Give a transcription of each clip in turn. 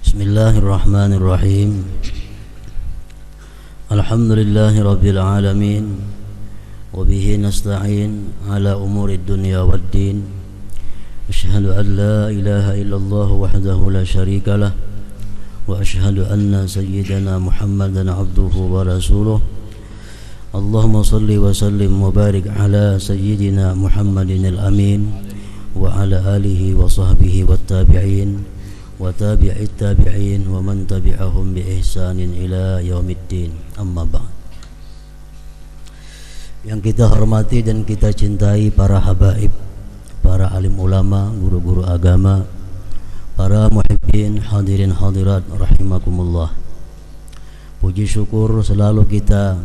Bismillahirrahmanirrahim. Alhamdulillahi rabbil alamin. Wa bihi nasta'in ala umurid dunya waddin. Asyhadu an la ilaha illallah wahdahu la syarika lah. Wa asyhadu anna sayyidana Muhammadan abduhu wa rasuluh. Allahumma salli wa sallim wa barik ala sayyidina Muhammadin al-amin wa ala alihi wa sahbihi wa tabi'in wa tabi'it tabi'in wa man tabi'ahum bi ihsanin ila yaumiddin. Amma ba'd. Yang kita hormati dan kita cintai para habaib, para alim ulama, guru-guru agama, para muhibbin, hadirin hadirat rahimakumullah. Puji syukur selalu kita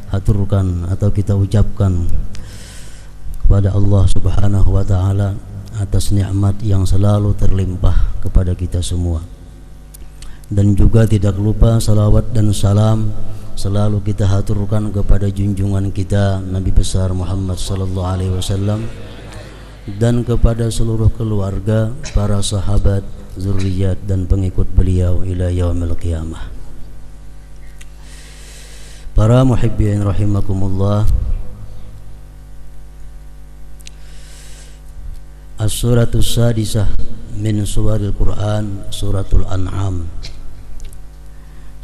haturkan atau kita ucapkan kepada Allah Subhanahu wa taala atas nikmat yang selalu terlimpah kepada kita semua. Dan juga tidak lupa salawat dan salam selalu kita haturkan kepada junjungan kita Nabi besar Muhammad sallallahu alaihi wasallam dan kepada seluruh keluarga, para sahabat, zuriat dan pengikut beliau ila yaumil qiyamah. Para muhibbin rahimakumullah, As-suratul sadisah min suwaril Quran, suratul An'am.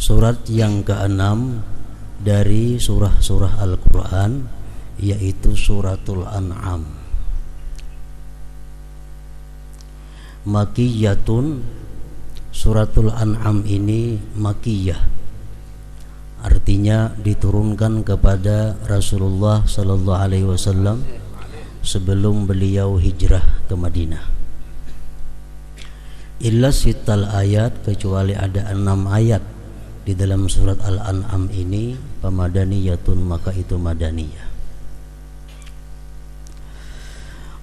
Surat yang ke-6 dari surah-surah Al-Quran, yaitu suratul An'am. Makiyatun, suratul An'am ini makiyah, artinya diturunkan kepada Rasulullah sallallahu alaihi wasallam sebelum beliau hijrah ke Madinah. Illa sittal ayat, kecuali ada 6 ayat di dalam surat Al-An'am ini, pamadaniyatun, maka itu madaniyah.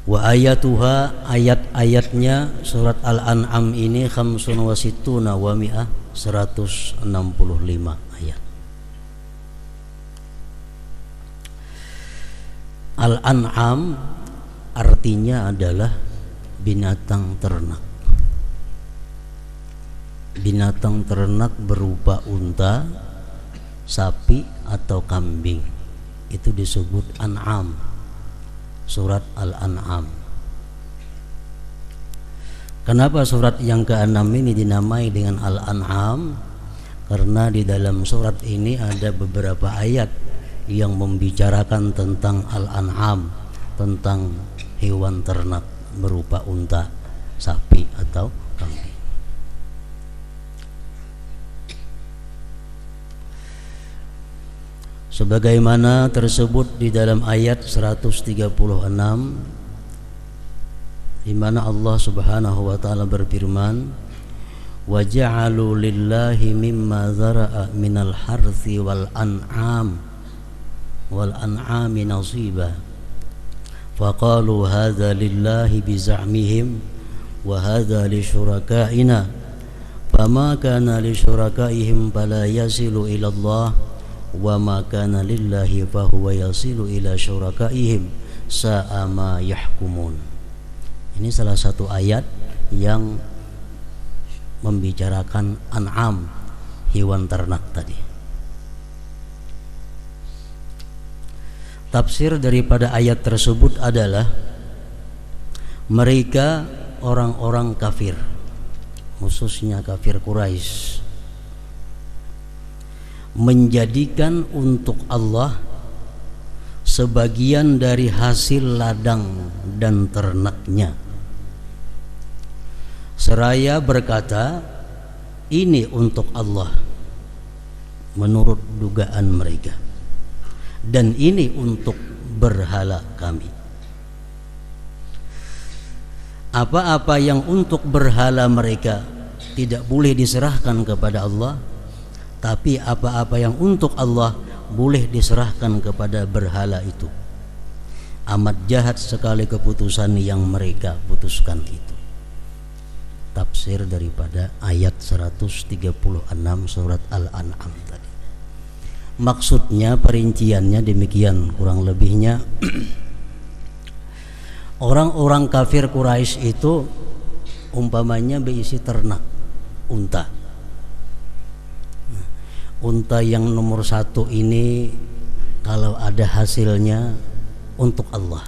Wa ayatuha, ayat-ayatnya surat Al-An'am ini khamsun wa sittuna wa mi'ah, 165 ayat. Al-An'am artinya adalah binatang ternak. Binatang ternak berupa unta, sapi atau kambing, itu disebut An'am. Surat Al-An'am. Kenapa surat yang ke-6 ini dinamai dengan Al-An'am? Karena di dalam surat ini ada beberapa ayat yang membicarakan tentang Al-An'am, tentang hewan ternak berupa unta, sapi atau kambing. Sebagaimana tersebut di dalam ayat 136, di mana Allah Subhanahu wa taala berfirman, wa ja'alu lillahi mimma zara'a minal harthi wal an'ami nasiba faqalu hadza lillahi biza'mihim wa hadza li syurakaina fama kana li syurakaihim fala yasilu ila Allah wa ma kana lillahi fa huwa yasilu ila syurakaihim sa'a ma yahkumun. Ini salah satu ayat yang membicarakan an'am, hewan ternak tadi. Tafsir daripada ayat tersebut adalah mereka orang-orang kafir, khususnya kafir Quraisy, menjadikan untuk Allah sebagian dari hasil ladang dan ternaknya, seraya berkata, ini untuk Allah menurut dugaan mereka, dan ini untuk berhala kami. Apa-apa yang untuk berhala mereka tidak boleh diserahkan kepada Allah, tapi apa-apa yang untuk Allah boleh diserahkan kepada berhala itu. Amat jahat sekali keputusan yang mereka putuskan itu. Tafsir daripada ayat 136 surat Al-An'am tadi. Maksudnya, perinciannya demikian kurang lebihnya. Orang-orang kafir Quraisy itu umpamanya berisi ternak, unta. Unta yang nomor 1 ini kalau ada hasilnya untuk Allah.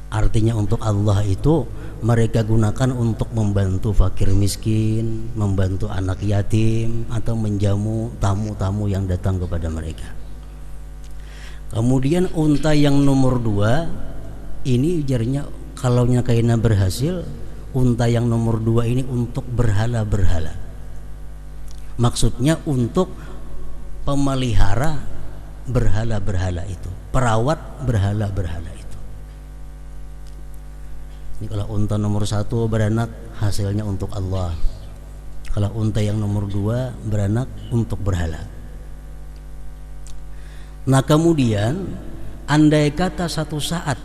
Artinya untuk Allah itu mereka gunakan untuk membantu fakir miskin, membantu anak yatim, atau menjamu tamu-tamu yang datang kepada mereka. Kemudian unta yang nomor 2 ini ujarnya kalau nyakaina berhasil, unta yang nomor 2 ini untuk berhala-berhala. Maksudnya untuk pemelihara berhala-berhala itu, perawat berhala-berhala itu. Ini kalau unta nomor 1 beranak hasilnya untuk Allah. Kalau unta yang nomor 2 beranak untuk berhala. Nah kemudian andai kata satu saat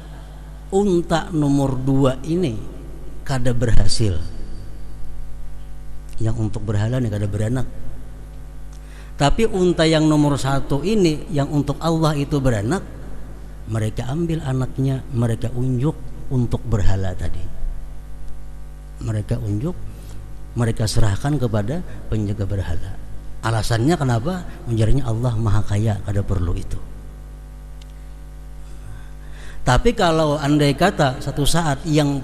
unta nomor 2 ini kada berhasil, yang untuk berhala nih kada beranak, tapi unta yang nomor 1 ini yang untuk Allah itu beranak, mereka ambil anaknya, mereka unjuk untuk berhala tadi. Mereka unjuk, mereka serahkan kepada penjaga berhala. Alasannya kenapa? Menjadinya Allah maha kaya, kada perlu itu. Tapi kalau andai kata satu saat yang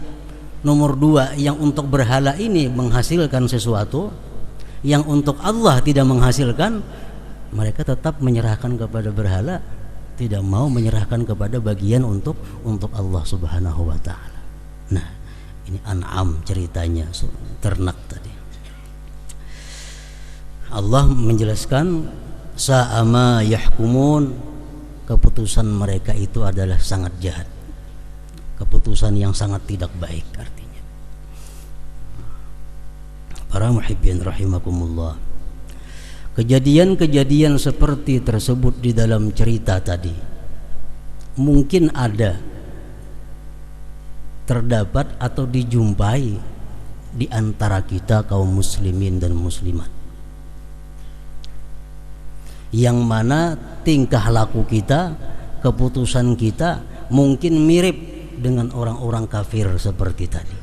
nomor 2 yang untuk berhala ini menghasilkan sesuatu, yang untuk Allah tidak menghasilkan, mereka tetap menyerahkan kepada berhala, tidak mau menyerahkan kepada bagian untuk Allah Subhanahu wa taala. Nah, ini An'am ceritanya, ternak tadi. Allah menjelaskan sa'ama yahkumun, keputusan mereka itu adalah sangat jahat, keputusan yang sangat tidak baik. Artinya para muhibbin rahimakumullah, kejadian-kejadian seperti tersebut di dalam cerita tadi mungkin ada, terdapat atau dijumpai di antara kita kaum muslimin dan muslimat, yang mana tingkah laku kita, keputusan kita mungkin mirip dengan orang-orang kafir seperti tadi.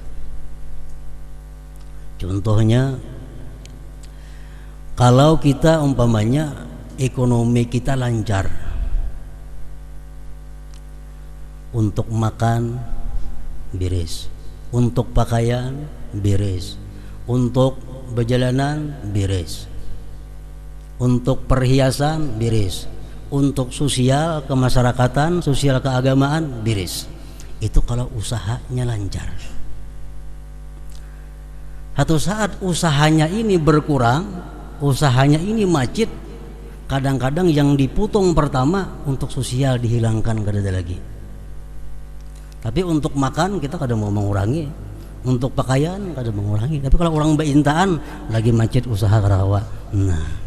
Contohnya, kalau kita umpamanya ekonomi kita lancar, untuk makan beres, untuk pakaian beres, untuk perjalanan beres, untuk perhiasan beres, untuk sosial kemasyarakatan, sosial keagamaan beres. Itu kalau usahanya lancar. Satu saat usahanya ini berkurang, usahanya ini macet, kadang-kadang yang dipotong pertama untuk sosial dihilangkan, kada ada lagi. Tapi untuk makan kita kada mau mengurangi, untuk pakaian kada mengurangi. Tapi kalau orang beintaan lagi macet usaha karawa. Nah,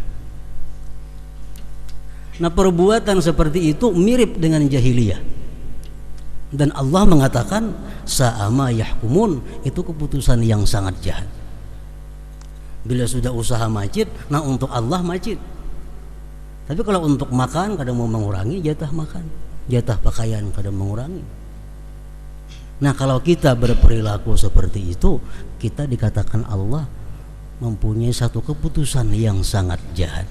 perbuatan seperti itu mirip dengan jahiliyah. Dan Allah mengatakan sa'ama yahkumun, itu keputusan yang sangat jahat. Bila sudah usaha macet, nah untuk Allah macet. Tapi kalau untuk makan kada mau mengurangi, jatah makan, jatah pakaian kada mengurangi. Nah, kalau kita berperilaku seperti itu, kita dikatakan Allah mempunyai satu keputusan yang sangat jahat.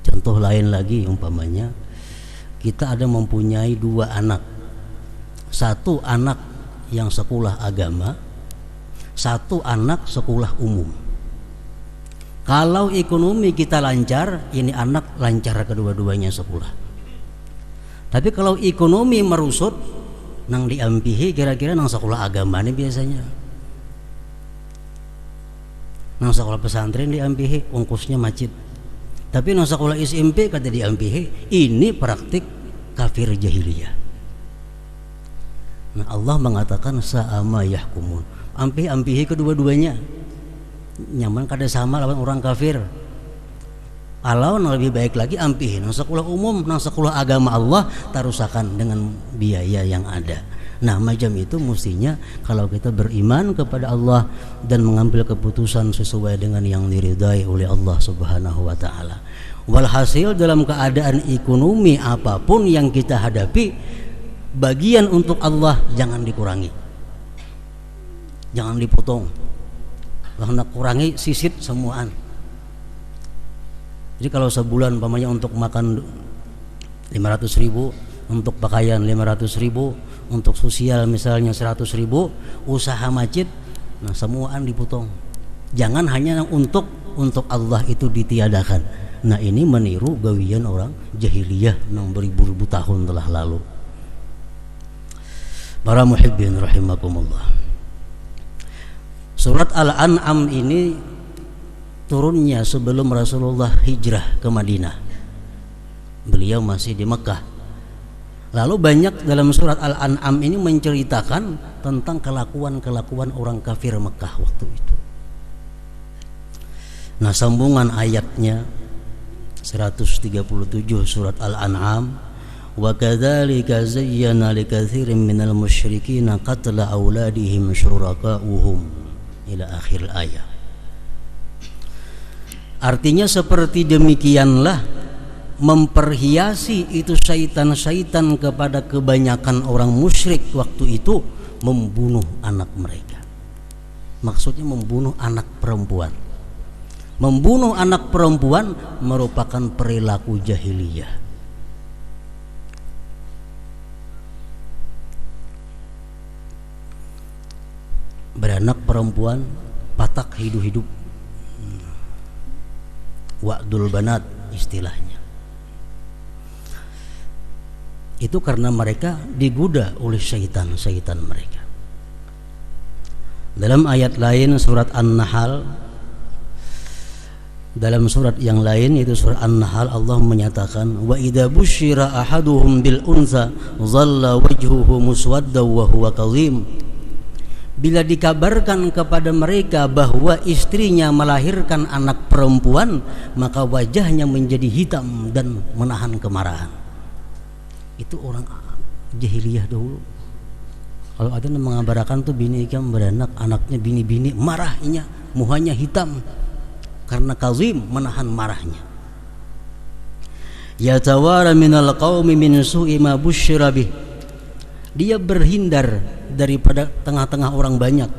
Contoh lain lagi, umpamanya kita ada mempunyai 2 anak, satu anak yang sekolah agama, satu anak sekolah umum. Kalau ekonomi kita lancar, ini anak lancar kedua-duanya sekolah. Tapi kalau ekonomi merusut, nang diampihi kira-kira nang sekolah agama ini biasanya, nang sekolah pesantren diampihi ongkosnya macet. Tapi nang sekolah SMP kata diampihi, ini praktik kafir jahiliyah. Nah, Allah mengatakan sa'ama yahkumun, ampihi kedua-duanya, nyaman kada sama lawan orang kafir. Kalau lebih baik lagi ampihi nang sekolah umum, nang sekolah agama Allah tarusakan dengan biaya yang ada. Nah, macam itu mestinya kalau kita beriman kepada Allah dan mengambil keputusan sesuai dengan yang diridai oleh Allah Subhanahu wa taala. Walhasil dalam keadaan ekonomi apapun yang kita hadapi, bagian untuk Allah jangan dikurangi. jangan dipotong, karena kurangi sisit semuaan. Jadi kalau sebulan umpamanya untuk makan 500.000, untuk pakaian 500.000, untuk sosial misalnya 100.000, usaha masjid, nah semuaan dipotong. Jangan hanya untuk Allah itu ditiadakan. Nah ini meniru gawian orang jahiliyah yang beribu-ribu tahun telah lalu. Para muhibbin rahimakumullah. Surat Al-An'am ini turunnya sebelum Rasulullah hijrah ke Madinah. Beliau masih di Mekah. Lalu banyak dalam surat Al-An'am ini menceritakan tentang kelakuan-kelakuan orang kafir Mekah waktu itu. Nah, sambungan ayatnya 137 surat Al-An'am, wa kadzalika zayyana likatsirin minal musyrikin qatla auladihim syuraka'uhum ila akhir ayat. Artinya seperti demikianlah memperhiasi itu syaitan-syaitan kepada kebanyakan orang musyrik waktu itu membunuh anak mereka. Maksudnya membunuh anak perempuan. Membunuh anak perempuan merupakan perilaku jahiliyah. Beranak perempuan patak hidup-hidup, wa'dul banat istilahnya. Itu karena mereka digoda oleh syaitan-syaitan mereka. Dalam ayat lain surat An-Nahl, dalam surat yang lain yaitu surat An-Nahl, Allah menyatakan, wa idza busyira ahaduhum bil unsa dhalla wajhuhu muswaddan wa huwa kadhim. Bila dikabarkan kepada mereka bahwa istrinya melahirkan anak perempuan, maka wajahnya menjadi hitam dan menahan kemarahan. Itu orang jahiliyah dahulu. Kalau ada yang mengabarkan tuh bini ikan beranak, anaknya bini-bini, marahnya, muhanya hitam karena kazim, menahan marahnya. Yatawara minal qaumi min su'i ma busyira bih. Dia berhindar daripada tengah-tengah orang banyak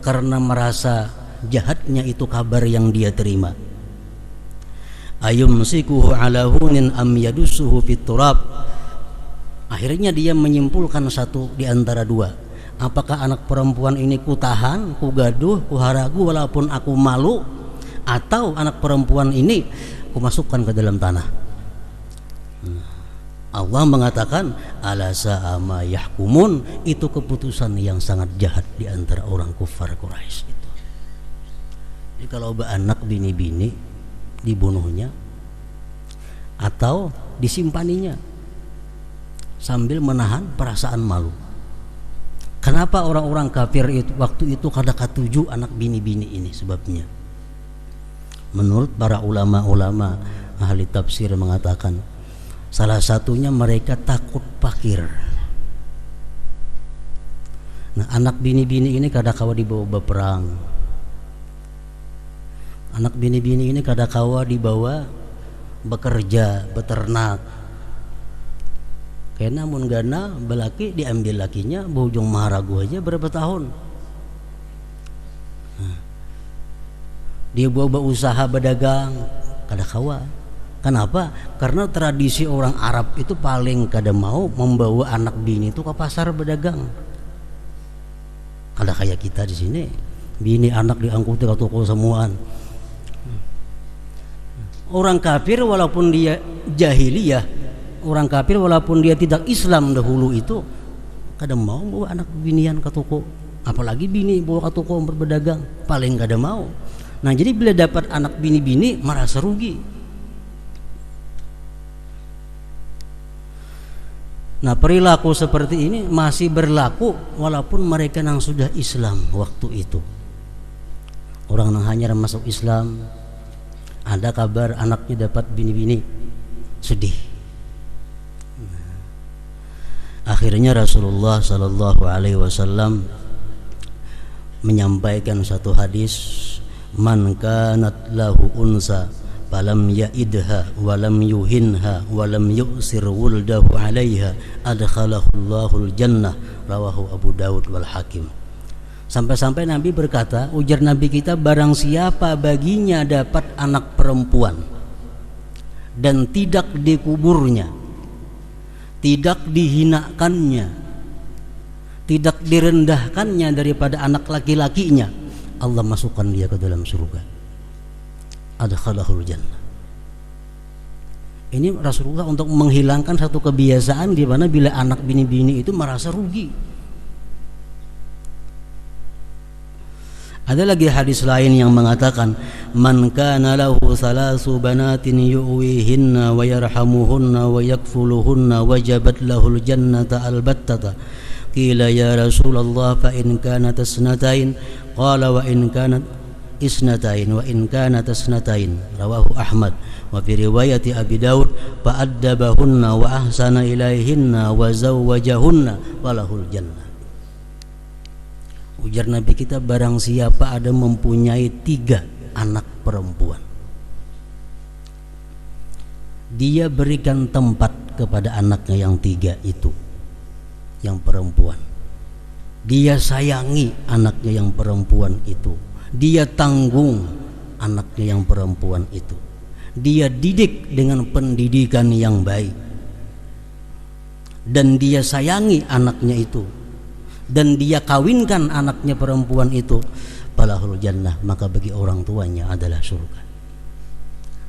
karena merasa jahatnya itu kabar yang dia terima. Ayumsikuhu ala hunin am yadussuhu fit turab. Akhirnya dia menyimpulkan satu di antara dua. Apakah anak perempuan ini kutahan, kugaduh, kuharagu walaupun aku malu, atau anak perempuan ini kumasukkan ke dalam tanah. Allah mengatakan ala sa'ama yahkumun, itu keputusan yang sangat jahat di antara orang kufar Quraisy itu. Jadi kalau anak bini-bini dibunuhnya atau disimpaninya sambil menahan perasaan malu. Kenapa orang-orang kafir itu waktu itu kada katuju anak bini-bini ini? Sebabnya menurut para ulama-ulama ahli tafsir mengatakan salah satunya mereka takut fakir. Nah, anak bini-bini ini kada kawa dibawa berperang. Anak bini-bini ini kada kawa dibawa bekerja, beternak. Karena mun gana belaki diambil lakinya, bujung maharagu aja berapa tahun. Nah, dia bawa usaha berdagang, kada kawa. Kenapa? Karena tradisi orang Arab itu paling kada mau membawa anak bini itu ke pasar berdagang. Kada kayak kita di sini, bini anak diangkut ke toko semuaan. Orang kafir walaupun dia jahiliyah, orang kafir walaupun dia tidak Islam dahulu itu kadang mau bawa anak binian ke toko, apalagi bini bawa ke toko berdagang, paling kada mau. Nah jadi bila dapat anak bini-bini merasa rugi. Nah perilaku seperti ini masih berlaku walaupun mereka yang sudah Islam waktu itu. Orang yang hanya masuk Islam, ada kabar anaknya dapat bini-bini, sedih. Akhirnya Rasulullah sallallahu alaihi wasallam menyampaikan satu hadis, man kanat lahu unsa falam ya'idha walam yuhinha walam yu'sir wuldahu 'alaiha adkhalahu Allahul jannah, rawahu Abu Daud wal Hakim. Sampai-sampai Nabi berkata, ujar Nabi kita, barang siapa baginya dapat anak perempuan dan tidak dikuburnya, tidak dihinakannya, tidak direndahkannya daripada anak laki-lakinya, Allah masukkan dia ke dalam surga. Adkhalahul jannah. Ini Rasulullah untuk menghilangkan satu kebiasaan di mana bila anak bini-bini itu merasa rugi. Ada lagi hadis lain yang mengatakan, man kana lahu thalasu banatin yu'wihinna wa yarhamuhunna wa yakfuluhunna wajabat lahul jannata albattata. Qila ya Rasulullah fa in kanat isnatain, qala wa in kanat isnatain wa in kanat isnatain. Rawahu Ahmad wa fi riwayati Abi Daud fa addabahunna wa ahsana ilaihinna wa zawwajahunna walahul jannah. Ujar Nabi kita, barang siapa ada mempunyai 3 anak perempuan, dia berikan tempat kepada anaknya yang 3 itu, yang perempuan. Dia sayangi anaknya yang perempuan itu, dia tanggung anaknya yang perempuan itu, dia didik dengan pendidikan yang baik, dan dia sayangi anaknya itu, dan dia kawinkan anaknya perempuan itu, falahul jannah, maka bagi orang tuanya adalah surga.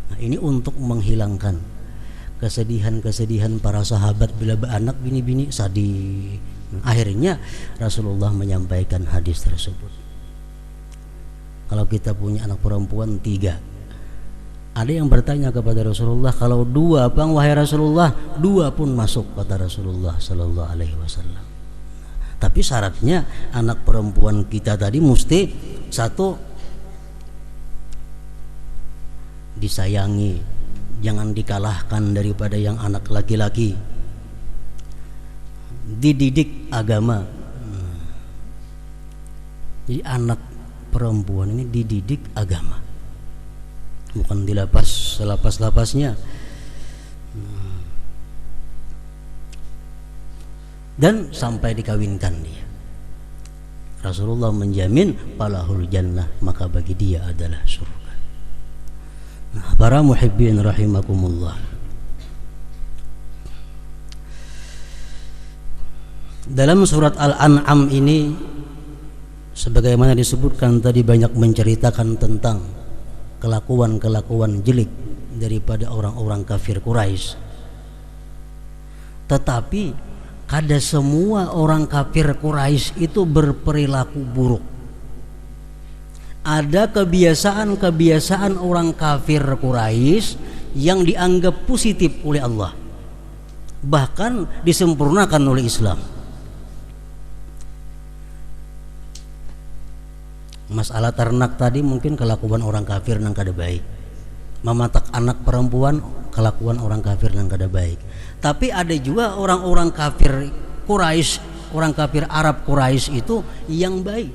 Nah, ini untuk menghilangkan kesedihan-kesedihan para sahabat bila beranak bini-bini sadih. Akhirnya Rasulullah menyampaikan hadis tersebut. Kalau kita punya anak perempuan 3, ada yang bertanya kepada Rasulullah, kalau 2 bang wahai Rasulullah? 2 pun masuk, kata Rasulullah sallallahu alaihi wasallam. Tapi syaratnya anak perempuan kita tadi mesti 1, disayangi, jangan dikalahkan daripada yang anak laki-laki, dididik agama. Jadi anak perempuan ini dididik agama, bukan dilepas selepas-lepasnya. Dan sampai dikawinkan dia, Rasulullah menjamin falahul jannah, maka bagi dia adalah surga. Nah, para muhibbin rahimakumullah, dalam surat Al-An'am ini sebagaimana disebutkan tadi, banyak menceritakan tentang kelakuan-kelakuan jelek daripada orang-orang kafir Quraisy. Tetapi kada semua orang kafir Quraisy itu berperilaku buruk. Ada kebiasaan-kebiasaan orang kafir Quraisy yang dianggap positif oleh Allah, bahkan disempurnakan oleh Islam. Masalah ternak tadi mungkin kelakuan orang kafir nang kada baik. Mematak anak perempuan kelakuan orang kafir nang kada baik. Tapi ada juga orang-orang kafir Quraisy, orang kafir Arab Quraisy itu yang baik,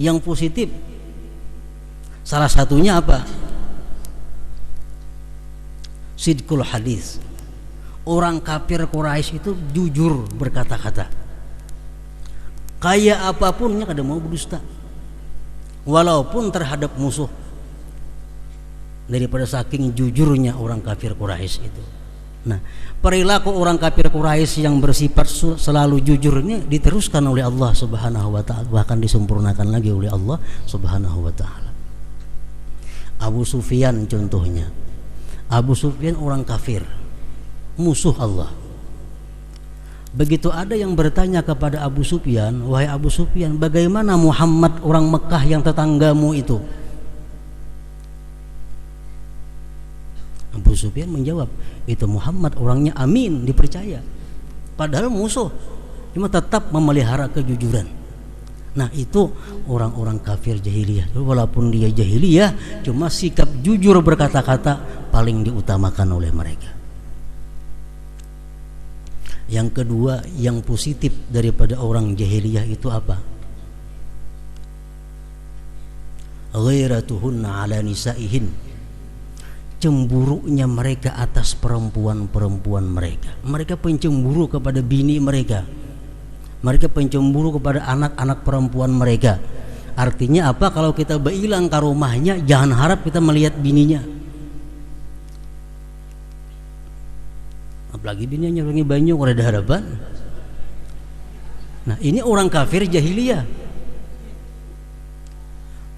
yang positif. Salah satunya apa? Sidqul hadis. Orang kafir Quraisy itu jujur berkata-kata. Kaya apapunnya kada mau berdusta, walaupun terhadap musuh. Daripada saking jujurnya orang kafir Quraisy itu. Nah, perilaku orang kafir Quraisy yang bersifat selalu jujur ini diteruskan oleh Allah Subhanahu wa taala, bahkan disempurnakan lagi oleh Allah Subhanahu wa taala. Abu Sufyan contohnya. Abu Sufyan orang kafir, musuh Allah. Begitu ada yang bertanya kepada Abu Sufyan, wahai Abu Sufyan, bagaimana Muhammad orang Mekah yang tetanggamu itu? Abu Sufyan menjawab, itu Muhammad orangnya amin, dipercaya, padahal musuh, cuma tetap memelihara kejujuran. Nah, itu orang-orang kafir jahiliyah. Walaupun dia jahiliyah, cuma sikap jujur berkata-kata paling diutamakan oleh mereka. Yang kedua, yang positif daripada orang jahiliyah itu apa? Ghairatuhunna ala nisaihin, cemburunya mereka atas perempuan-perempuan mereka. Mereka pencemburu kepada bini mereka. Mereka pencemburu kepada anak-anak perempuan mereka. Artinya apa? Kalau kita beilang ke rumahnya, jangan harap kita melihat bininya. Apalagi bininya lagi banyak ada harapan. Nah, ini orang kafir jahiliyah.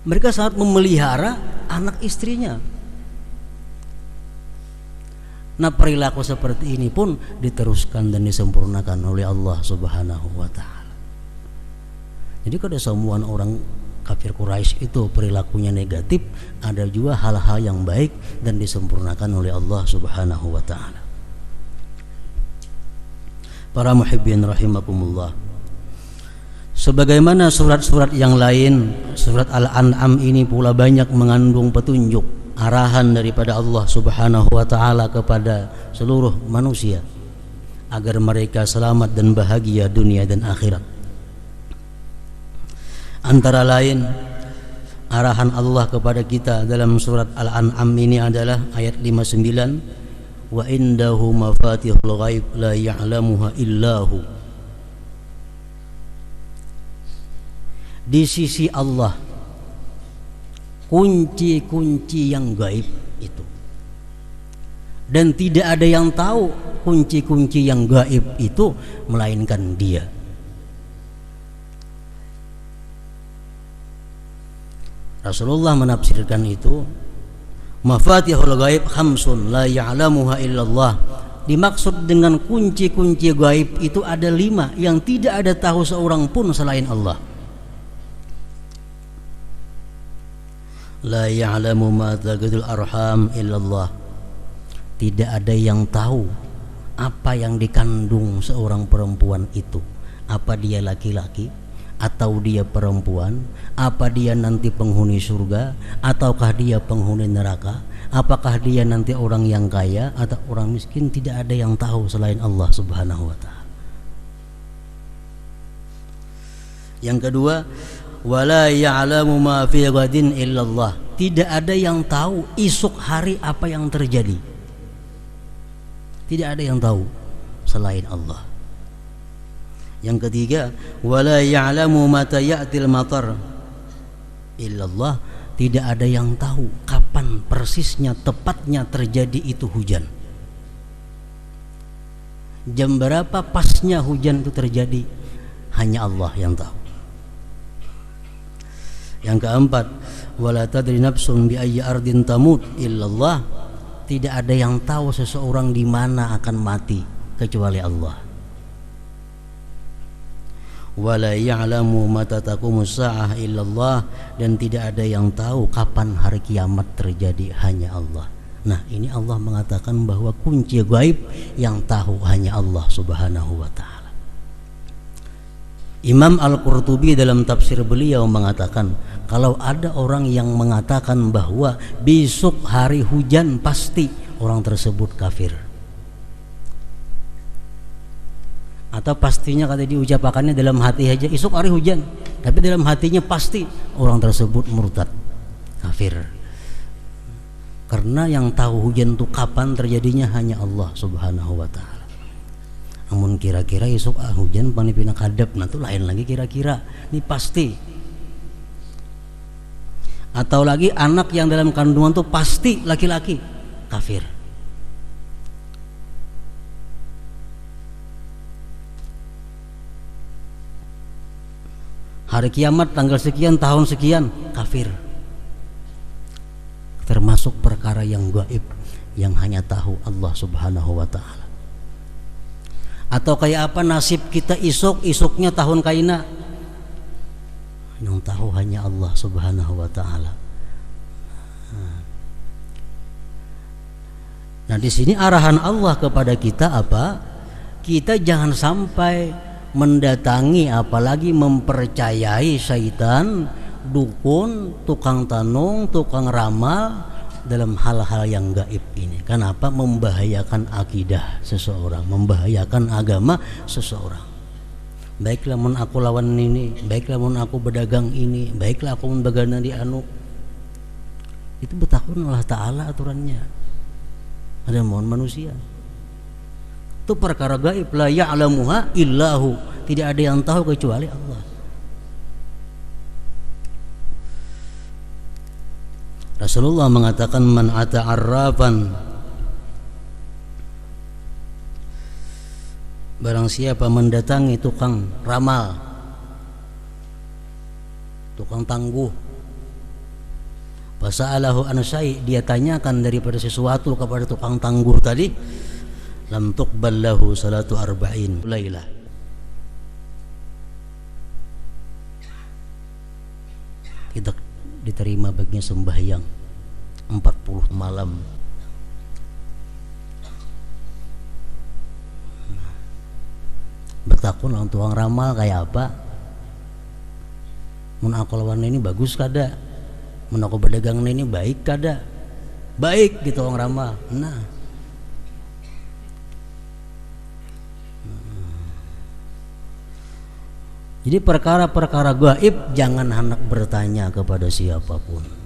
Mereka sangat memelihara anak istrinya. Nah, perilaku seperti ini pun diteruskan dan disempurnakan oleh Allah Subhanahu wa taala. Jadi kalau semua orang kafir Quraisy itu perilakunya negatif, ada juga hal-hal yang baik dan disempurnakan oleh Allah Subhanahu wa taala. Para muhibbin rahimakumullah. Sebagaimana surat-surat yang lain, surat Al-An'am ini pula banyak mengandung petunjuk, arahan daripada Allah Subhanahu wa taala kepada seluruh manusia agar mereka selamat dan bahagia dunia dan akhirat. Antara lain arahan Allah kepada kita dalam surat Al-An'am ini adalah ayat 59, wa indahu mafatihul ghaib la ya'lamuha illahu. Di sisi Allah kunci-kunci yang gaib itu, dan tidak ada yang tahu kunci-kunci yang gaib itu melainkan Dia. Rasulullah menafsirkan itu, mafatihul ghaib khamsun la ya'lamuha illallah. Dimaksud dengan kunci-kunci gaib itu ada 5 yang tidak ada tahu seorang pun selain Allah. La ya'lamu ma taqidul arham illallah. Tidak ada yang tahu apa yang dikandung seorang perempuan itu. Apa dia laki-laki atau dia perempuan, apa dia nanti penghuni surga ataukah dia penghuni neraka, apakah dia nanti orang yang kaya atau orang miskin, tidak ada yang tahu selain Allah Subhanahu wa taala. Yang kedua, wala ya'lamu ma fi ghadin illallah. Tidak ada yang tahu esok hari apa yang terjadi. Tidak ada yang tahu selain Allah. Yang ketiga, wala ya'lamu mata ya'til matar illallah. Tidak ada yang tahu kapan persisnya tepatnya terjadi itu hujan. Jam berapa pasnya hujan itu terjadi, hanya Allah yang tahu. Yang keempat, wala tadri nafsun bi ayyi ardin tamut illallah. Tidak ada yang tahu seseorang di mana akan mati kecuali Allah. Wala ya'lamu mata taqumus saah illallah. Dan tidak ada yang tahu kapan hari kiamat terjadi, hanya Allah. Nah, ini Allah mengatakan bahwa kunci gaib yang tahu hanya Allah Subhanahu wa taala. Imam Al-Qurtubi dalam tafsir beliau mengatakan, kalau ada orang yang mengatakan bahwa besok hari hujan pasti, orang tersebut kafir. Atau pastinya kata diucapkannya dalam hati aja, esok hari hujan, tapi dalam hatinya pasti, orang tersebut murtad, kafir. Karena yang tahu hujan itu kapan terjadinya hanya Allah Subhanahu wa taala. Namun kira-kira esok hujan panipina kadap, nah itu lain lagi kira-kira, ini pasti. Atau lagi anak yang dalam kandungan itu pasti laki-laki, kafir. Hari kiamat tanggal sekian tahun sekian, kafir. Termasuk perkara yang gaib yang hanya tahu Allah Subhanahu wa taala. Atau kayak apa nasib kita isoknya tahun kaina, yang tahu hanya Allah Subhanahu wa taala. Nah, di sini arahan Allah kepada kita apa? Kita jangan sampai mendatangi apalagi mempercayai syaitan, dukun, tukang tanung, tukang ramal dalam hal-hal yang gaib ini. Kenapa? Membahayakan akidah seseorang, membahayakan agama seseorang. Baiklah mun aku lawan ini, baiklah mun aku berdagang ini, baiklah aku mun bagana di anu. Itu betakun Allah Ta'ala aturannya. Ada mohon manusia. Itu perkara gaib, la ya'lamuha illahu. tidak ada yang tahu kecuali Allah. Rasulullah mengatakan man ata arrafan, barang siapa mendatangi tukang ramal, tukang tangguh, fasa'alahu an syai', dia tanyakan daripada sesuatu kepada tukang tangguh tadi, lam tuqbal lahu salatu arba'in lailah, tidak diterima baginya sembahyang 40 malam. Bertakun orang tukang ramal kayak apa? Mun aku lawan ini bagus kada? Mun aku berdagang ini baik kada? Baik gitu orang ramal. Nah, jadi perkara-perkara gaib jangan hendak bertanya kepada siapapun.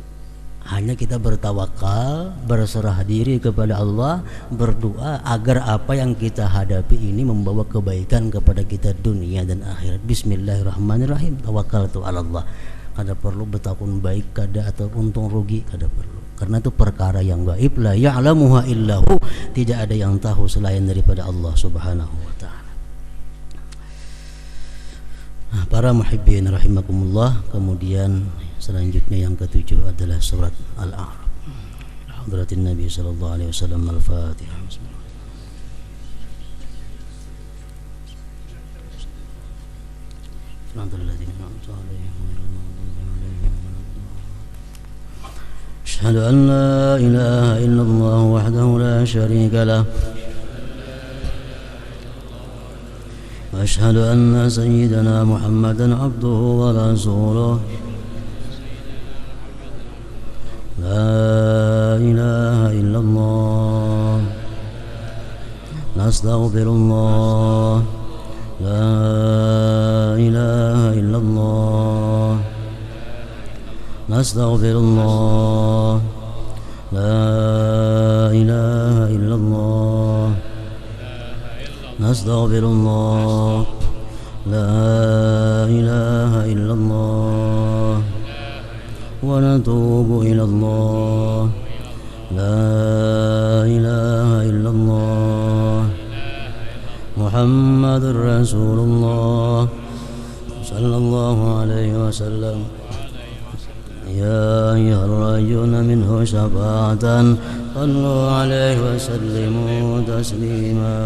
Hanya kita bertawakal, berserah diri kepada Allah, berdoa agar apa yang kita hadapi ini membawa kebaikan kepada kita dunia dan akhirat. Bismillahirrahmanirrahim. Tawakkaltu 'ala Allah. Kada perlu bertakun baik kada atau untung rugi, kada perlu. Karena itu perkara yang gaib, la ya'lamuha illahu, tidak ada yang tahu selain daripada Allah Subhanahu wa taala. Para muhibbin rahimakumullah, kemudian selanjutnya yang ketujuh adalah surat Al-A'raf. Hadratin Nabi sallallahu alaihi wasallam. Al-Fatihah. Asyhadu an la ilaha illallah wahdahu la syarika lah, وأشهد أن سيدنا محمدا عبده ورسوله. لا إله إلا الله، نستغفر الله. لا إله إلا الله، نستغفر الله. لا إله إلا الله، نستغفر الله. لا إله إلا الله، ونتوب إلى الله. لا إله إلا الله، محمد رسول الله صلى الله عليه وسلم. يا أيها الراجون منه شفاعة صلوا عليه وسلموا تسليما.